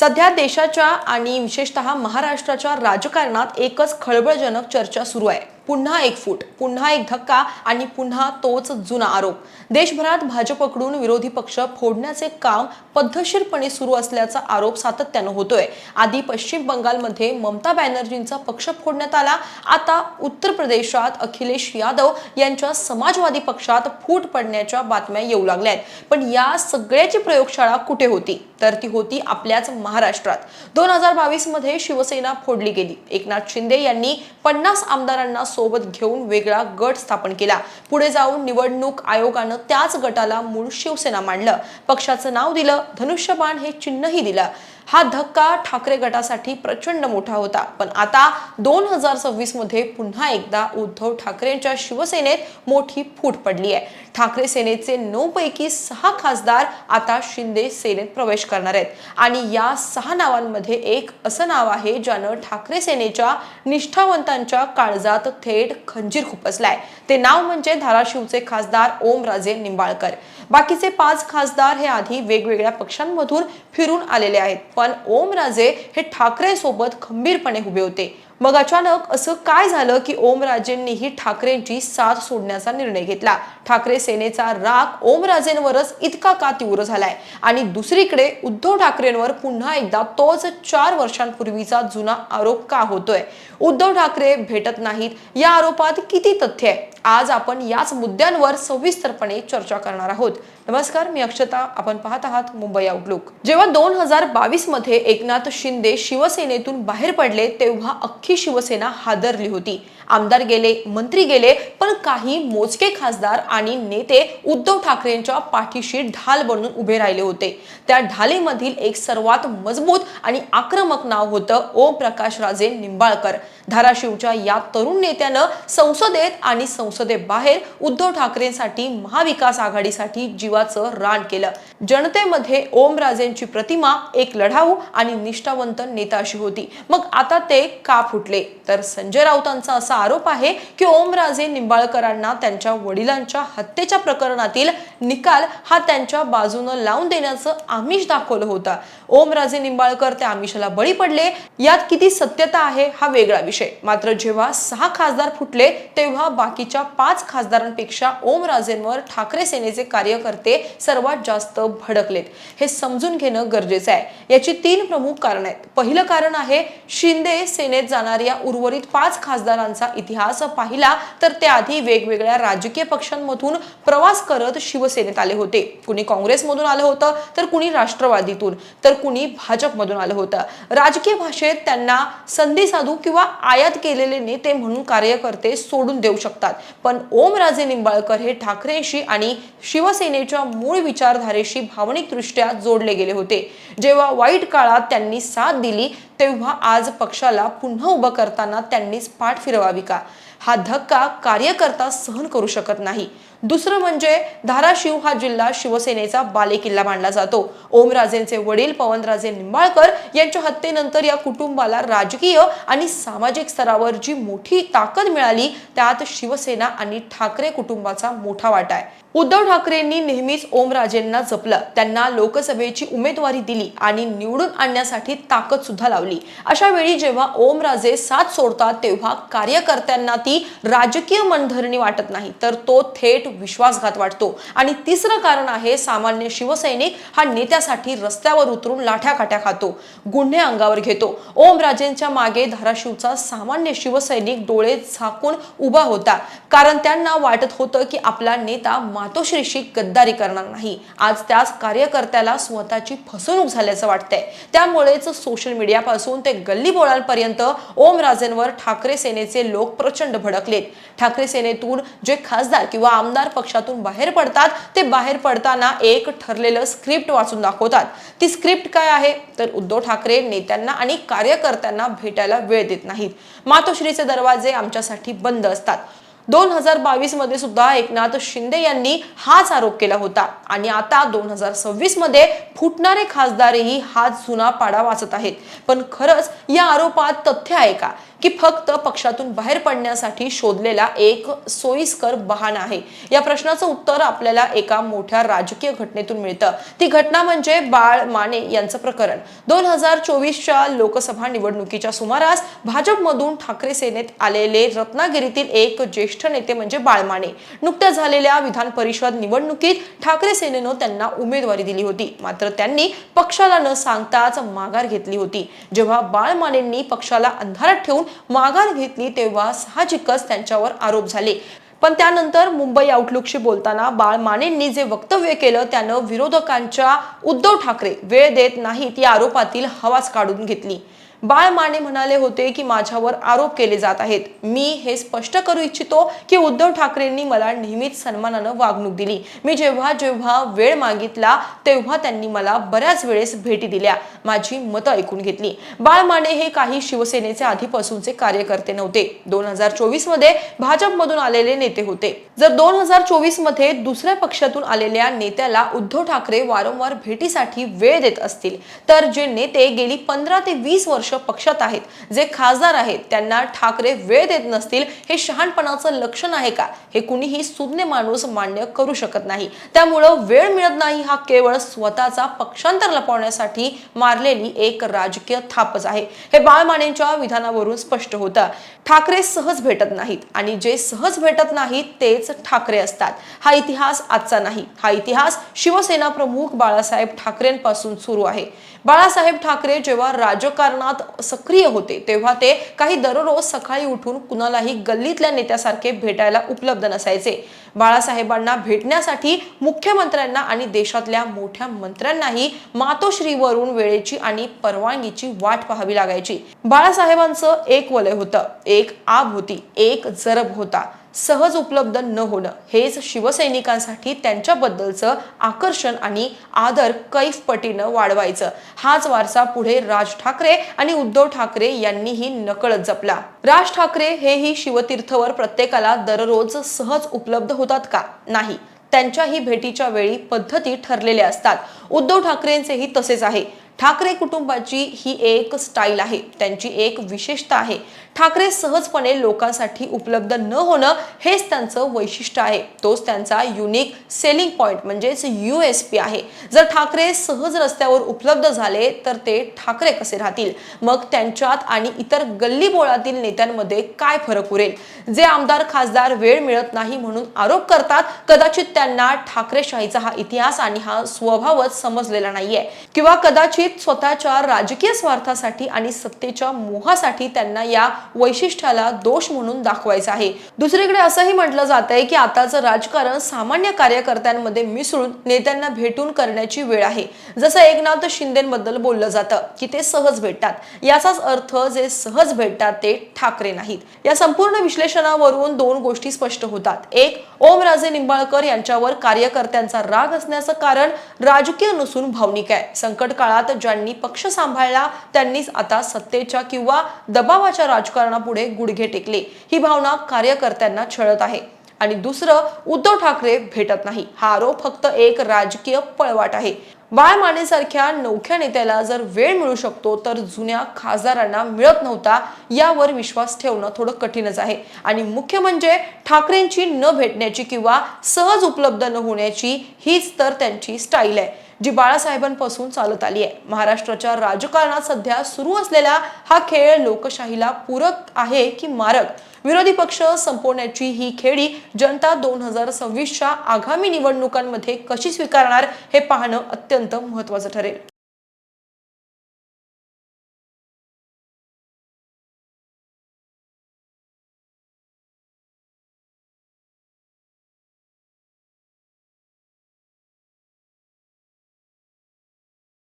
सध्या देशाच्या आणि विशेषतः महाराष्ट्राच्या राजकारणात एकच खळबळजनक चर्चा सुरू आहे। पुन्हा एक फूट, पुन्हा एक धक्का आणि पुन्हा तोच जुना आरोप। देशभरात भाजपकडून विरोधी पक्ष फोडण्याचे काम पद्धतशीरपणे सुरू असल्याचा आरोप सातत्याने होतोय। आधी पश्चिम बंगालमध्ये ममता बॅनर्जींचा पक्ष फोडण्यात आला, आता उत्तर प्रदेशात अखिलेश यादव यांच्या समाजवादी पक्षात फूट पडण्याच्या बातम्या येऊ लागल्यात। पण या सगळ्याची प्रयोगशाळा कुठे होती? तर ती होती आपल्याच महाराष्ट्रात। 2022 मध्ये शिवसेना फोडली गेली। एकनाथ शिंदे यांनी 50 आमदारांना सोबत घेऊन वेगळा गट स्थापन केला। पुढे जाऊन निवडणूक आयोगाने त्याच गटाला मूळ शिवसेना मानलं, पक्षाचं नाव दिलं, धनुष्यबाण हे चिन्हही दिलं। हा धक्का ठाकरे गटासाठी प्रचंड मोठा होता। पण आता 2026 मध्ये पुन्हा एकदा उद्धव ठाकरेंच्या शिवसेनेत मोठी फूट पडली आहे। ठाकरे सेनेचे 9 पैकी 6 खासदार आता शिंदे सेनेत प्रवेश करणार आहेत आणि या 6 नावांमध्ये एक असं नाव आहे ज्यानं ठाकरे सेनेच्या निष्ठावंतांच्या काळजात थेट खंजीर खुपसलाय। ते नाव म्हणजे धाराशिवचे खासदार ओमराजे निंबाळकर। बाकीचे 5 खासदार हे आधी वेगवेगळ्या पक्षांमधून फिरून आलेले आहेत, पण ओमराजे हे ठाकरे सोबत खंबीरपणे उभे होते। मग अचानक असं काय झालं की ओमराजेंनीही ठाकरेंची साथ सोडण्याचा निर्णय घेतला? ठाकरे सेनेचा राग ओमराजेंवरच इतका का तीव्र झालाय? आणि दुसरीकडे उद्धव ठाकरेंवर पुन्हा एकदा तोच 4 वर्षांपूर्वीचा जुना आरोप का होतोय? उद्धव ठाकरे भेटत नाहीत, या आरोपात किती तथ्य आहे? आज आपण याच मुद्द्यांवर सविस्तरपणे चर्चा करणार आहोत। नमस्कार, मी अक्षता, आपण पाहत आहात मुंबई आउटलुक। जेव्हा 2022 मध्ये एकनाथ शिंदे शिवसेनेतून बाहेर पडले तेव्हा अख्खी शिवसेना हादरली होती। आमदार गेले, मंत्री गेले, पण काही मोजके खासदार आणि नेते उद्धव ठाकरेंच्या पाठीशी ढाल बनून उभे राहिले होते। त्या ढालीमधील एक सर्वात मजबूत आणि आक्रमक नाव होतं ओमप्रकाश राजे निंबाळकर। धाराशिवच्या या तरुण नेत्यानं संसदेत आणि संसदेबाहेर उद्धव ठाकरेंसाठी महाविकास आघाडीसाठी जीवाचं रान केलं। जनतेमध्ये ओमराजेंची प्रतिमा एक लढाऊ आणि निष्ठावंत नेता अशी होती। मग आता ते का फुटले? तर संजय राऊतांचा असा आरोप आहे की ओमराजे निंबाळकरांना त्यांच्या वडिलांच्या हत्येच्या प्रकरणातील निकाल हा त्यांच्या बाजूने लावून देण्याचं आमिष दाखवलं होतं। ओमराजे निंबाळकर त्या आमिषाला बळी पडले, यात किती सत्यता आहे हा वेगळा विषय। मात्र जेव्हा 6 खासदार फुटले तेव्हा बाकीच्या 5 खासदारांपेक्षा ओमराजेंवर ठाकरे सेनेचे कार्यकर्ते सर्वात जास्त भडकलेत। हे समजून घेणं गरजेचं आहे। याची 3 प्रमुख कारण आहेत। पहिलं कारण आहे शिंदे सेनेत जाणाऱ्या उर्वरित 5 खासदारांचा इतिहास पाहिला तर ते आधी वेगवेगळ्या राजकीय पक्षांमधून प्रवास करत शिवसेनेत आले होते। कुणी काँग्रेसमधून आलं होतं, तर कुणी राष्ट्रवादीतून, तर कुणी भाजपमधून आलं होतं। राजकीय भाषेत त्यांना संधी साधू किंवा आयात केलेले नेते म्हणून कार्यकर्ते सोडून देऊ शकतात, पण ओमराजे निंबाळकर हे ठाकरेंशी आणि शिवसेनेच्या मूळ विचारधारेशी भावनिकदृष्ट्या जोडले गेले होते। जेव्हा वाईट काळात त्यांनी साथ दिली तेव्हा आज पक्षाला पुन्हा उभं करताना त्यांनीच पाठ फिरवावी का? हा धक्का कार्यकर्ता सहन करू शकत नाही। दुसरं म्हणजे धाराशिव हा जिल्हा शिवसेनेचा बालेकिल्ला मानला जातो। ओमराजेंचे वडील पवनराजे निंबाळकर यांच्या हत्येनंतर या कुटुंबाला राजकीय आणि सामाजिक स्तरावर जी मोठी ताकद मिळाली त्यात शिवसेना आणि ठाकरे कुटुंबाचा मोठा वाटा आहे। उद्धव ठाकरेंनी नेहमीच ओमराजेंना जपलं, त्यांना लोकसभेची उमेदवारी दिली आणि निवडून आणण्यासाठी ताकद सुद्धा लावली। अशा वेळी जेव्हा ओमराजे साथ सोडतात तेव्हा कार्यकर्त्यांना ती राजकीय मनधरणी वाटत नाही, तर तो थेट विश्वासघात वाटतो। आणि तिसरं कारण आहे सामान्य शिवसैनिक हा नेत्यासाठी रस्त्यावर उतरून लाठ्याकाठ्या खातो, गुन्हे अंगावर घेतो। ओमराजेंच्या मागे धाराशिवचा सामान्य शिवसैनिक डोळे झाकून उभा होता, कारण त्यांना वाटत होतं की आपला नेता मातोश्रीशी गद्दारी करणार नाही। आज त्याच कार्यकर्त्याला स्वतःची फसवणूक झाल्याचं वाटतंय। त्यामुळेच सोशल मीडियापासून ते गल्लीबोळांपर्यंत ओमराजेंवर ठाकरे सेनेचे लोक प्रचंड भडकलेत। ठाकरे सेनेतून जे खासदार किंवा आमदार पक्षातून बाहेर पडतात ते बाहेर पडताना एक ठरलेलं स्क्रिप्ट वाचून दाखवतात। ती स्क्रिप्ट काय आहे? तर उद्धव ठाकरे नेत्यांना आणि कार्यकर्त्यांना भेटायला वेळ देत नाहीत। मातोश्रीचे दरवाजे आमच्यासाठी बंद असतात, 2022 मध्ये सुद्धा एकनाथ शिंदे यांनी हाच आरोप केला होता आणि आता 2026 मध्ये फुटणारे खासदारही हाच जुना पाडा वाचत आहेत. पण खरंच या आरोपात तथ्य आहे का, की फक्त पक्षातून बाहेर पडण्यासाठी शोधलेला एक सोयीस्कर बहाणा आहे? या प्रश्नाचं उत्तर आपल्याला एका मोठ्या राजकीय घटनेतून मिळतं. ती घटना म्हणजे बाळ माने यांचं प्रकरण. 2024च्या लोकसभा निवडणुकीच्या सुमारास भाजपमधून ठाकरे सेनेत आलेले रत्नागिरीतील एक ज्येष्ठ नेते म्हणजे बाळ माने. नुकत्याच झालेल्या विधान परिषद निवडणुकीत ठाकरे सेनेनं त्यांना उमेदवारी दिली होती. मात्र त्यांनी पक्षाला न सांगताच माघार घेतली होती. जेव्हा बाळ मानेंनी पक्षाला अंधारात ठेवून माघार घेतली तेव्हा साहजिकच त्यांच्यावर आरोप झाले. पण त्यानंतर मुंबई आउटलुकशी बोलताना बाळ मानेंनी जे वक्तव्य केलं त्यानं विरोधकांच्या उद्धव ठाकरे वेळ देत नाहीत या आरोपातील हवाच काढून घेतली. बाळ माने म्हणाले होते की माझ्यावर आरोप केले जात आहेत. मी हे स्पष्ट करू इच्छितो की उद्धव ठाकरेंनी मला नेहमीच सन्मानानं वागणूक दिली. मी जेव्हा जेव्हा वेळ मागितला तेव्हा त्यांनी मला बऱ्याच वेळेस भेटी दिल्या, माझी मतं ऐकून घेतली. बाळ माने हे काही शिवसेनेचे आधीपासूनचे कार्यकर्ते नव्हते. 2024 मध्ये भाजपमधून आलेले नेते होते. जर 2024 मध्ये दुसऱ्या पक्षातून आलेल्या नेत्याला उद्धव ठाकरे वारंवार भेटीसाठी वेळ देत असतील, तर जे नेते गेली 15 ते 20 वर्ष पक्षात आहेत, जे खासदार आहेत, त्यांना ठाकरे वेळ देत नसतील, हे शहाणपणाचं लक्षण आहे का? हे कुणीही सुज्ञ माणूस मान्य करू शकत नाही. त्यामुळे वेळ मिळत नाही हा केवळ स्वतःचा पक्षांतर लपवण्यासाठी मारलेली एक राजकीय थापच आहे. हे बाळ मानेंच्या विधानावरून स्पष्ट होतं. ठाकरे सहज भेटत नाहीत आणि जे सहज भेटत नाहीत तेच ठाकरे असतात. हा इतिहास आजचा नाही. हा इतिहास शिवसेना प्रमुख बाळासाहेब ठाकरेंपासून सुरू आहे. बाळासाहेब ठाकरे जेव्हा राजकारणात सक्रिय होते तेव्हा ते काही दररोज सकाळी उठून कुणालाही गल्लीतल्या नेत्यासारखे भेटायला उपलब्ध नसायचे. बाळासाहेबांना भेटण्यासाठी मुख्यमंत्र्यांना आणि देशातल्या मोठ्या मंत्र्यांनाही मातोश्रीवरून वेळेची आणि परवानगीची वाट पाहावी लागायची. बाळासाहेबांचं एक वलय होतं, एक आब होती, एक जरब होता. सहज उपलब्ध न होणं हेच शिवसैनिकांसाठी त्यांच्याबद्दलचं आकर्षण आणि आदर कैफ पटीनं वाढवायचं. हाच वारसा पुढे राज ठाकरे आणि उद्धव ठाकरे यांनीही नकळत जपला. राज ठाकरे हेही शिवतीर्थवर प्रत्येकाला दररोज सहज उपलब्ध होतात का? नाही. त्यांच्याही भेटीच्या वेळी पद्धती ठरलेल्या असतात. उद्धव ठाकरेंचेही तसेच आहे. ठाकरे कुटुंबाची ही एक स्टाईल आहे, त्यांची एक विशेषता आहे. ठाकरे सहजपणे लोकांसाठी उपलब्ध न होणं हेच त्यांचं वैशिष्ट्य आहे. तोच त्यांचा युनिक सेलिंग पॉइंट म्हणजेच USP आहे. जर ठाकरे सहज रस्त्यावर उपलब्ध झाले तर ते ठाकरे कसे राहतील? मग त्यांच्यात आणि इतर गल्लीबोळातील नेत्यांमध्ये काय फरक उरेल? जे आमदार खासदार वेळ मिळत नाही म्हणून आरोप करतात, कदाचित त्यांना ठाकरेशाहीचा हा इतिहास आणि हा स्वभावच समजलेला नाहीये, किंवा कदाचित स्वतःच्या राजकीय स्वार्थासाठी आणि सत्तेच्या मोहासाठी त्यांना या वैशिष्ट्याला दोष म्हणून दाखवायचा आहे. दुसरीकडे असंही म्हटलं जातंय की आताचं राजकारण सामान्य कार्यकर्त्यांमध्ये मिसळून नेत्यांना भेटून करण्याची वेळ आहे. जसं एकनाथ शिंदेबद्दल बोललं जातं की ते सहज भेटतात, याचाच अर्थ जे सहज भेटतात ते ठाकरे नाहीत. या संपूर्ण विश्लेषणावरून दोन गोष्टी स्पष्ट होतात. एक, ओमराजे निंबाळकर यांच्यावर कार्यकर्त्यांचा राग असण्याचं कारण राजकीय नसून भावनिक आहे. संकट काळात ज्यांनी पक्ष सांभाळला त्यांनीच आता सत्तेच्या किंवा दबावाच्या राजकारणापुढे गुडघे टेकले. ही भावना कार्यकर्त्यांना छळत आहे. आणि दुसरं, उद्धव ठाकरे भेटत नाही हा आरोप फक्त एक राजकीय पळवाट आहे. बाळ माने सारख्या नवख्या नेत्याला जर वेळ मिळू शकतो तर जुन्या खासदारांना मिळत नव्हता यावर विश्वास ठेवणं थोडं कठीणच आहे. आणि मुख्य म्हणजे ठाकरेंची न भेटण्याची किंवा सहज उपलब्ध न होण्याची हीच तर त्यांची स्टाईल आहे, जी बाळासाहेबांपासून चालत आली आहे. महाराष्ट्राच्या राजकारणात सध्या सुरू असलेला हा खेळ लोकशाहीला पूरक आहे की मारक? विरोधी पक्ष संपवण्याची ही खेळी जनता 2026च्या आगामी निवडणुकांमध्ये कशी स्वीकारणार हे पाहणं अत्यंत महत्त्वाचं ठरेल.